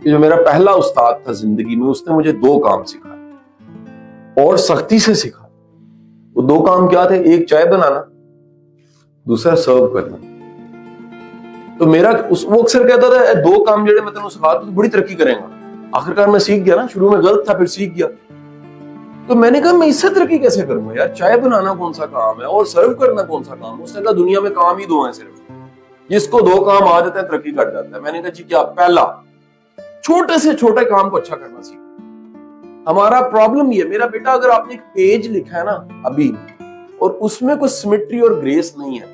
جو میرا پہلا استاد تھا زندگی میں، اس نے مجھے 2 کام سکھائے اور سختی سے سکھا. وہ 2 کام کیا تھے؟ ایک چائے بنانا، دوسرا سرو کرنا. تو میرا وہ اکثر کہتا تھا 2 کام جڑے میں تینوں سکھا تو بڑی ترقی کریں گا. آخرکار میں سیکھ گیا نا، شروع میں غلط تھا پھر سیکھ گیا. تو میں نے کہا میں اس سے ترقی کیسے کروں گا یار؟ چائے بنانا کون سا کام ہے اور سرو کرنا کون سا کام ہے؟ اس نے کہا دنیا میں کام ہی 2 ہیں صرف، جس کو 2 کام آ جاتے ہیں ترقی کر جاتا ہے. میں نے کہا جی کیا؟ پہلا، چھوٹے سے چھوٹے کام کو اچھا کرنا سیکھو. ہمارا پرابلم یہ، میرا بیٹا اگر آپ نے ایک پیج لکھا ہے نا ابھی اور اس میں کوئی سیمیٹری اور گریس نہیں ہے،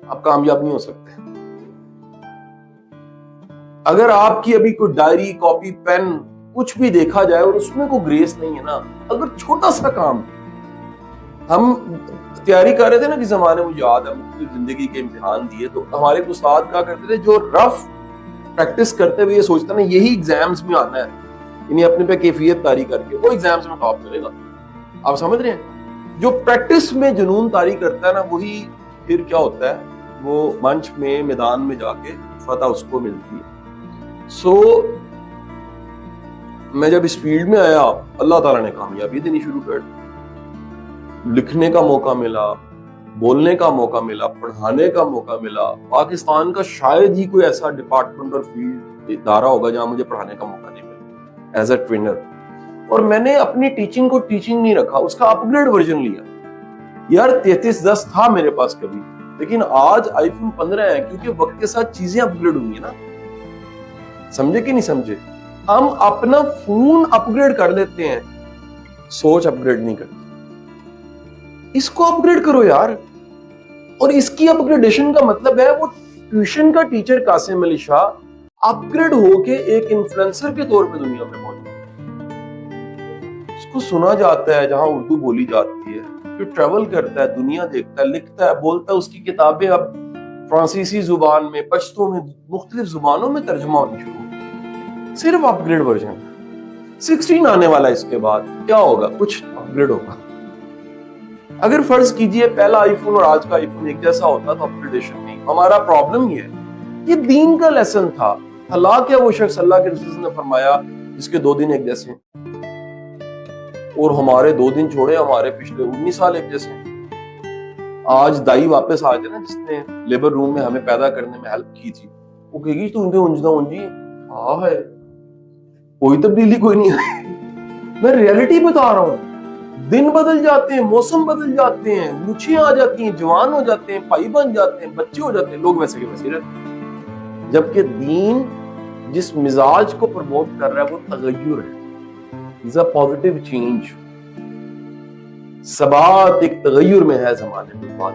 آپ کامیاب نہیں ہو سکتے. اگر آپ کی ابھی کوئی ڈائری، کاپی، پین کچھ بھی دیکھا جائے اور اس میں کوئی گریس نہیں ہے نا، اگر چھوٹا سا کام، ہم تیاری کر رہے تھے نا کہ زمانے مجھے یاد ہے مختلف زندگی کے امتحان دیے، تو ہمارے استاد کہا کرتے تھے جو رف پریکٹس کرتے ہوئے یہ سوچتا نا یہی ایگزامز میں آنا ہے، یعنی اپنے پہ کیفیت طاری کر کے وہ ایگزامز میں ٹاپ کرے گا. آپ سمجھ رہے ہیں؟ جو پریکٹس میں جنون طاری کرتا ہے نا، وہی پھر کیا ہوتا ہے، وہ منچ میں، میدان میں جا کے فتح اس کو ملتی ہے. سو میں جب اس فیلڈ میں آیا، اللہ تعالیٰ نے کامیابی دینی شروع کر دی. لکھنے کا موقع ملا، بولنے کا موقع ملا، پڑھانے کا موقع ملا. پاکستان کا شاید ہی کوئی ایسا ڈپارٹمنٹ اور فیلڈ ادارہ ہوگا جہاں مجھے پڑھانے کا موقع نہیں ملا ایز اے ٹرینر. اور میں نے اپنی ٹیچنگ کو ٹیچنگ نہیں رکھا، اس کا اپ گریڈ ورژن لیا. یار 3310 تھا میرے پاس کبھی، لیکن آج آئی فون 15 ہے، کیونکہ وقت کے ساتھ چیزیں اپ گریڈ ہوئی ہیں نا. سمجھے کہ نہیں سمجھے؟ ہم اپنا فون اپ گریڈ کر لیتے ہیں، سوچ اپ گریڈ نہیں کرتے. اس کو اپ گریڈ کرو یار. اور اس کی اپ گریڈیشن کا مطلب ہے وہ ٹیوشن کا ٹیچر قاسم علی شاہ اپ گریڈ ہو کے ایک انفلوئنسر کے طور پہ دنیا میں موجود ہے. اس کو سنا جاتا ہے جہاں اردو بولی جاتی ہے، جو ٹریول کرتا ہے، دنیا دیکھتا ہے، لکھتا ہے، بولتا ہے. اس کی کتابیں اب فرانسیسی زبان میں، پشتو میں، مختلف زبانوں میں ترجمہ ہونی شروع ہوئی. صرف اپ گریڈ ورژن. 16 آنے والا ہے، اس کے بعد کیا ہوگا؟ کچھ اپ گریڈ ہوگا. اگر فرض کیجئے پہلا آئی فون اور آج کا آئی فون ایک جیسا ہوتا تو اپگریڈیشن نہیں. ہمارا پرابلم یہ ہے، یہ دین کا لیسن تھا. ہلاک ہے وہ شخص، اللہ کے رسول نے فرمایا جس کے 2 دن ایک جیسے ہیں، اور ہمارے 2 دن چھوڑے ہمارے پچھلے 19 سال ایک جیسے ہیں. آج دائی واپس آ جائے نا، جس نے لیبر روم میں ہمیں پیدا کرنے میں ہیلپ کی تھی، وہ کہے گی تو انہیں انجدہ انجی ہاں ہے، کوئی تبدیلی کوئی نہیں ہے. میں ریئلٹی بتا رہا ہوں. دن بدل جاتے ہیں، موسم بدل جاتے ہیں، مچھیں آ جاتی ہیں، جوان ہو جاتے ہیں، بھائی بن جاتے ہیں، بچے ہو جاتے ہیں، لوگ ویسے کے ویسے رہتے ہیں. جبکہ دین جس مزاج کو پروموٹ کر رہا ہے وہ تغیر ہے. It's a positive change. ثبات ایک تغیر میں ہے زمانے میں.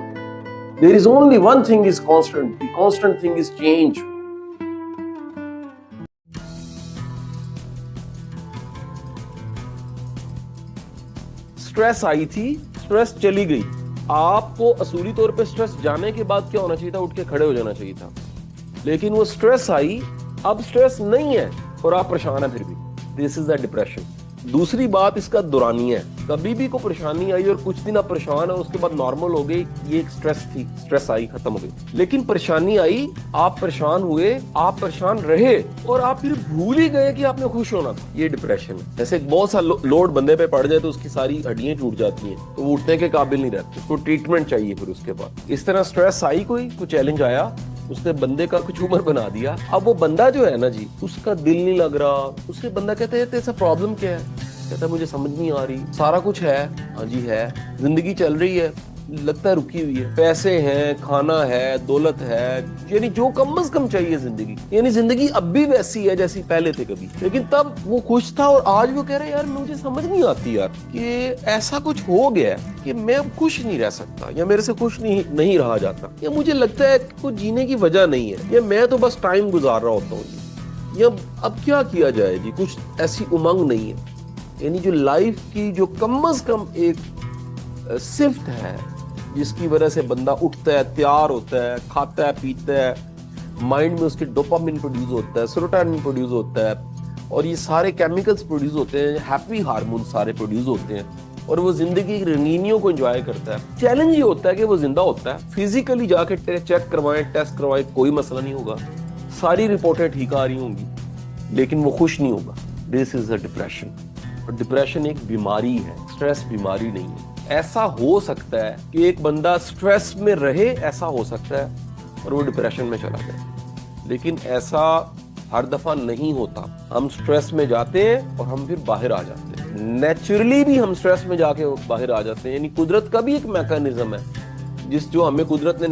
There is only one thing is constant. The constant thing is change. Stress آئی تھی، سٹریس چلی گئی. آپ کو اصولی طور پہ سٹریس جانے کے بعد کیا ہونا چاہیے تھا؟ اٹھ کے کھڑے ہو جانا چاہیے تھا. لیکن وہ سٹریس آئی، اب سٹریس نہیں ہے اور آپ پریشان ہیں پھر بھی. دس از اے ڈپریشن. دوسری بات اس کا دورانی ہے. کبھی بھی کوئی پریشانی آئی اور کچھ دن آپ پریشان ہیں، اس کے بعد نارمل ہو گئی، یہ ایک سٹریس تھی، سٹریس آئی، ختم ہو گئی. لیکن پریشانی آئی، آپ پریشان ہوئے، آپ پریشان رہے اور آپ پھر بھول ہی گئے کہ آپ نے خوش ہونا تھا، یہ ڈپریشن ہے. جیسے بہت سا لوڈ بندے پہ پڑ جائے تو اس کی ساری ہڈیاں ٹوٹ جاتی ہیں، تو وہ اٹھنے کے قابل نہیں رہتے، اس کو ٹریٹمنٹ چاہیے. پھر اس کے بعد اس طرح سٹریس آئی، کوئی چیلنج آیا، اس نے بندے کا کچھ عمر بنا دیا. اب وہ بندہ جو ہے نا جی، اس کا دل نہیں لگ رہا. اس کے بندہ کہتے ہیں ایسا پرابلم کیا ہے؟ کہتا ہے مجھے سمجھ نہیں آ رہی. سارا کچھ ہے، ہاں جی ہے، زندگی چل رہی ہے، لگتا ہے رکی ہوئی ہے، پیسے ہیں، کھانا ہے، دولت ہے، یعنی جو کم از کم چاہیے زندگی. یعنی زندگی اب بھی ویسی ہے جیسی پہلے تھے کبھی. لیکن تب وہ خوش تھا اور آج وہ کہہ رہے یار مجھے سمجھ نہیں آتی یار کہ ایسا کچھ ہو گیا ہے کہ میں اب خوش نہیں رہ سکتا، یا میرے سے خوش نہیں رہا جاتا، یا مجھے لگتا ہے کہ کچھ جینے کی وجہ نہیں ہے، یا میں تو بس ٹائم گزار رہا ہوتا ہوں جی، یا اب کیا کیا جائے جی، کچھ ایسی امنگ نہیں ہے. یعنی جو لائف کی جو کم از کم ایک صفت ہے جس کی وجہ سے بندہ اٹھتا ہے، تیار ہوتا ہے، کھاتا ہے، پیتا ہے، مائنڈ میں اس کے ڈوپامین پروڈیوس ہوتا ہے، سیروٹونن پروڈیوس ہوتا ہے، اور یہ سارے کیمیکلز پروڈیوس ہوتے ہیں، ہیپی ہارمون سارے پروڈیوس ہوتے ہیں. اور وہ زندگی کی رنگینیوں کو انجوائے کرتا ہے. چیلنج یہ ہوتا ہے کہ وہ زندہ ہوتا ہے, فزیکلی جا کے چیک کروائیں, ٹیسٹ کروائیں, کوئی مسئلہ نہیں ہوگا, ساری رپورٹیں ٹھیک آ رہی ہوں گی, لیکن وہ خوش نہیں ہوگا. دس از اے ڈپریشن. اور ڈپریشن ایک بیماری ہے, سٹریس بیماری نہیں ہے. ایسا ہو سکتا ہے کہ ایک بندہ سٹریس میں رہے, ایسا ہو سکتا ہے, اور وہ ڈپریشن میں چلا جائے, لیکن ایسا ہر دفعہ نہیں ہوتا. ہم سٹریس میں جاتے ہیں اور ہم پھر باہر آ جاتے ہیں. نیچرلی بھی ہم سٹریس میں جا کے باہر آ جاتے ہیں. یعنی قدرت کا بھی ایک میکانزم ہے جو ہمیں قدرت نے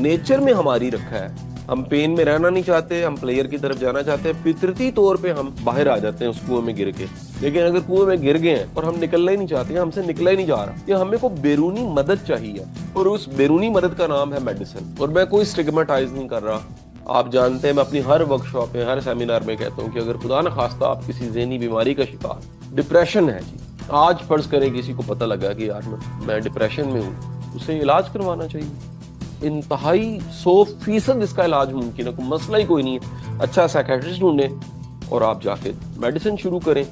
نیچر میں ہماری رکھا ہے. ہم پین میں رہنا نہیں چاہتے, ہم پلیئر کی طرف جانا چاہتے ہیں, فطرتی طور پہ ہم باہر آ جاتے ہیں اس کنویں میں گر کے. لیکن اگر کنویں میں گر گئے ہیں اور ہم نکلنا ہی نہیں چاہتے, ہم سے نکلا ہی نہیں جا رہا, یہ ہمیں کو بیرونی مدد چاہیے, اور اس بیرونی مدد کا نام ہے میڈیسن. اور میں کوئی اسٹگمیٹائز نہیں کر رہا. آپ جانتے ہیں میں اپنی ہر ورک شاپ میں, ہر سیمینار میں کہتا ہوں کہ اگر خدا نخواستہ آپ کسی ذہنی بیماری کا شکار, ڈپریشن ہے جی, آج فرض کریں کسی کو پتہ لگا کہ یار میں ڈپریشن میں ہوں, اسے علاج کروانا چاہیے. انتہائی 100% اس کا علاج ممکن ہے, کوئی مسئلہ ہی کوئی نہیں ہے. اچھا سائیکیٹرسٹ ڈھونڈیں اور آپ جا کے میڈیسن شروع کریں.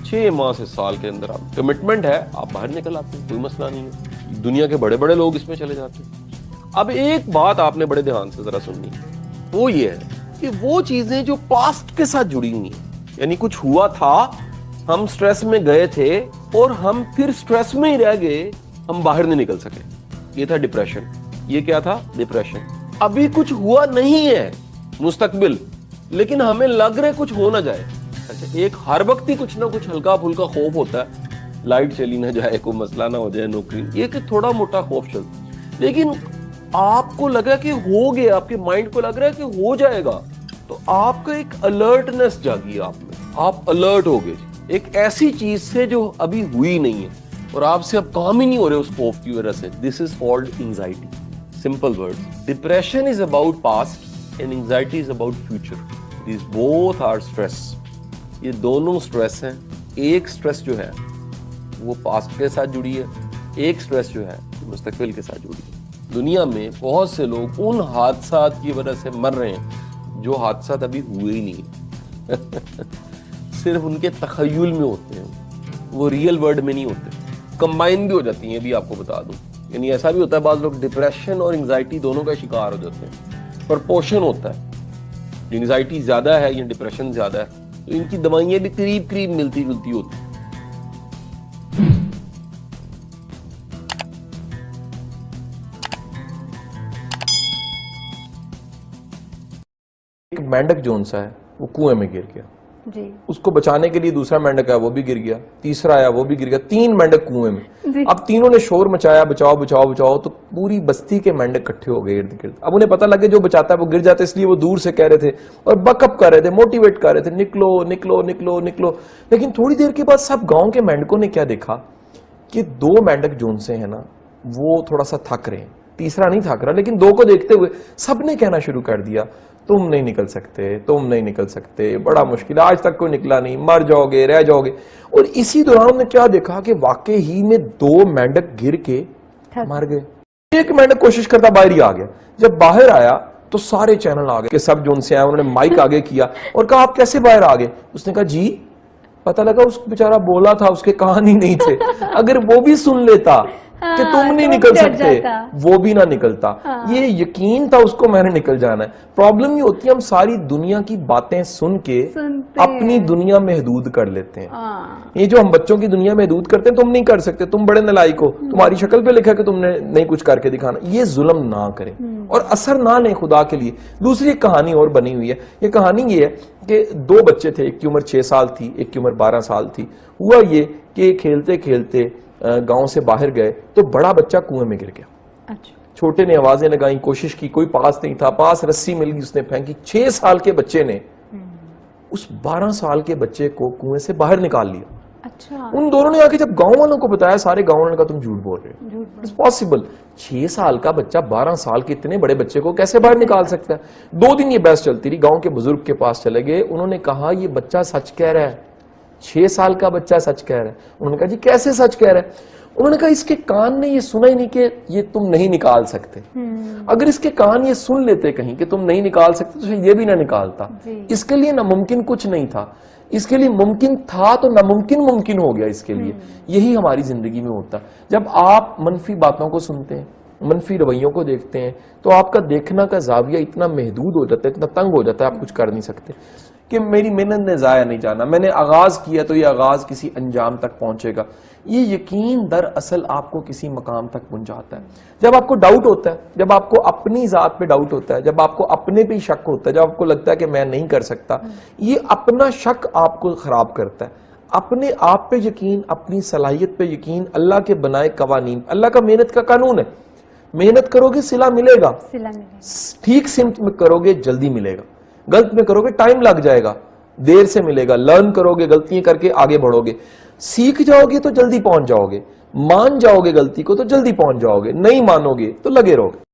6 ماہ سے سال کے اندر آپ کمٹمنٹ ہے, آپ باہر نکل آتے ہیں, کوئی مسئلہ نہیں ہے. دنیا کے بڑے بڑے لوگ اس میں چلے جاتے ہیں. اب ایک بات آپ نے بڑے دھیان سے ذرا سننی, وہ یہ ہے کہ وہ چیزیں جو پاسٹ کے ساتھ جڑی ہوئی ہیں, یعنی کچھ ہوا تھا, ہم سٹریس میں گئے تھے اور ہم پھر سٹریس میں ہی رہ گئے, ہم باہر نہیں نکل سکے, یہ تھا ڈپریشن. یہ کیا تھا؟ ڈپریشن. ابھی کچھ ہوا نہیں ہے مستقبل, لیکن ہمیں لگ رہا ہے کچھ ہو نہ جائے. اچھا, ایک ہر وقت ہی کچھ نہ کچھ ہلکا پھلکا خوف ہوتا ہے, لائٹ چلی نہ جائے, کوئی مسئلہ نہ ہو جائے, نوکری, یہ کہ تھوڑا موٹا خوف چلتا. لیکن آپ کو لگا کہ ہو گیا, آپ کے مائنڈ کو لگ رہا ہے کہ ہو جائے گا, تو آپ کا ایک الرٹنس جاگی آپ میں, آپ الرٹ ہو گئے ایک ایسی چیز سے جو ابھی ہوئی نہیں ہے, اور آپ سے اب کام ہی نہیں ہو رہے اس خوف کی وجہ سے. This is called anxiety. Simple words. Depression is about past and anxiety is about future. These both are stress. یہ دونوں stress ہیں. ایک stress جو ہے وہ past کے ساتھ جڑی ہے, ایک stress جو ہے مستقبل کے ساتھ جڑی ہے. دنیا میں بہت سے لوگ ان حادثات کی وجہ سے مر رہے ہیں جو حادثات ابھی ہوئے ہی نہیں. صرف ان کے تخیل میں ہوتے ہیں, وہ ریئل ورلڈ میں نہیں ہوتے. کمبائن بھی ہو جاتی ہیں, بھی آپ کو بتا دوں. یعنی ایسا بھی ہوتا ہے بعض لوگ ڈپریشن اور انگزائٹی دونوں کا شکار ہو جاتے ہیں. پرپورشن ہوتا ہے, انگزائٹی زیادہ ہے یا ڈپریشن زیادہ ہے, تو ان کی دوائیاں بھی قریب قریب ملتی جلتی ہوتی ہیں. ایک مینڈک جون سا ہے, وہ کنویں میں گر گیا جی. اس کو بچانے کے لیے دوسرا مینڈک آیا, وہ بھی گر گیا. تیسرا آیا, وہ بھی گر گیا. 3 مینڈک کنویں میں جی. اب تینوں نے شور مچایا, بچاؤ بچاؤ بچاؤ, تو پوری بستی کے مینڈک اکٹھے ہو گئے ارد گرد. اب انہیں پتہ لگے جو بچاتا ہے وہ گر جاتا ہے, اس لیے وہ دور سے کہہ رہے تھے اور بک اپ کر رہے تھے, موٹیویٹ کر رہے تھے, نکلو نکلو نکلو نکلو. لیکن تھوڑی دیر کے بعد سب گاؤں کے مینڈکوں نے کیا دیکھا کہ 2 مینڈک جون سے ہیں نا, وہ تھوڑا سا تھک رہے ہیں. تیسرا نہیں تھک رہا, لیکن 2 کو دیکھتے ہوئے سب نے کہنا شروع کر دیا, تم نہیں نکل سکتے, تم نہیں نکل سکتے, بڑا مشکل ہے, آج تک کوئی نکلا نہیں, مر جاؤ گے, رہ جاؤ گے. اور اسی دوران ہم نے کیا دیکھا کہ واقعی ہی میں 2 مینڈک گر کے مر گئے. ایک مینڈک کوشش کرتا باہر ہی آ گیا. جب باہر آیا تو سارے چینل آ گئے کہ سب جو ان سے آئے, انہوں نے مائک آگے کیا اور کہا آپ کیسے باہر آ گئے. اس نے کہا جی پتہ لگا اس بیچارہ بولا تھا, اس کے کان ہی نہیں تھے, اگر وہ بھی سن لیتا کہ تم نہیں نکل سکتے, وہ بھی نہ نکلتا. یہ یقین تھا اس کو میں نے نکل جانا ہے. پرابلم یہ ہوتی ہے ہم ساری دنیا کی باتیں سن کے اپنی دنیا محدود کر لیتے ہیں. یہ جو ہم بچوں کی دنیا محدود کرتے ہیں, تم نہیں کر سکتے, تم بڑے نالائق ہو, تمہاری شکل پہ لکھا کہ تم نے نہیں کچھ کر کے دکھانا. یہ ظلم نہ کریں اور اثر نہ لیں خدا کے لیے. دوسری ایک کہانی اور بنی ہوئی ہے. یہ کہانی یہ ہے کہ 2 بچے تھے, ایک کی عمر 6 سال تھی, ایک کی عمر 12 سال تھی. ہوا یہ کہ کھیلتے کھیلتے گاؤں سے باہر گئے تو بڑا بچہ کنویں میں گر گیا. چھوٹے نے آوازیں لگائیں, کوشش کی, کوئی پاس نہیں تھا, پاس رسی مل گئی, اس نے پھینکی. 6 سال کے بچے نے اس 12 سال کے بچے کو کنویں سے باہر نکال لیا. ان دونوں نے آ کے جب گاؤں والوں کو بتایا, سارے گاؤں والوں نے کہا تم جھوٹ بول رہے ہو, اٹس پاسبل. 6 سال کا بچہ 12 سال کے اتنے بڑے بچے کو کیسے باہر نکال سکتا ہے. 2 دن یہ بحث چلتی رہی. گاؤں کے بزرگ کے پاس چلے گئے, انہوں نے کہا یہ بچہ سچ کہہ رہا ہے, 6 سال کا بچہ سچ کہہ رہا ہے. انہوں نے کہا جی کیسے سچ کہہ رہا ہے. انہوں نے کہا اس کے کان نے یہ سنا ہی نہیں کہ یہ تم نہیں نکال سکتے. اگر اس کے کان یہ سن لیتے کہیں کہ تم نہیں نکال سکتے تو یہ بھی نہ نکالتا. اس کے لیے ناممکن کچھ نہیں تھا. اس کے لیے ممکن تھا تو ناممکن ممکن ہو گیا اس کے لیے. یہی ہماری زندگی میں ہوتا ہے. جب آپ منفی باتوں کو سنتے ہیں، منفی رویوں کو دیکھتے ہیں، تو آپ کا دیکھنا کا زاویہ اتنا محدود ہو جاتا ہے، اتنا تنگ ہو جاتا ہے، آپ کچھ کر نہیں سکتے کہ میری محنت نے ضائع نہیں جانا، میں نے آغاز کیا تو یہ آغاز کسی انجام تک پہنچے گا. یہ یقین در اصل آپ کو کسی مقام تک پہنچاتا ہے. جب آپ کو ڈاؤٹ ہوتا ہے، جب آپ کو اپنی ذات پہ ڈاؤٹ ہوتا ہے، جب آپ کو اپنے پہ شک ہوتا ہے، جب آپ کو لگتا ہے کہ میں نہیں کر سکتا، یہ اپنا شک آپ کو خراب کرتا ہے. اپنے آپ پہ یقین، اپنی صلاحیت پہ یقین، اللہ کے بنائے قوانین، اللہ کا محنت کا قانون ہے. محنت کرو گے صلہ ملے گا، ٹھیک سمت میں کرو گے جلدی ملے گا، غلط میں کرو گے ٹائم لگ جائے گا، دیر سے ملے گا. لرن کرو گے، غلطیاں کر کے آگے بڑھو گے، سیکھ جاؤ گے تو جلدی پہنچ جاؤ گے، مان جاؤ گے غلطی کو تو جلدی پہنچ جاؤ گے، نہیں مانو گے تو لگے رہو گے.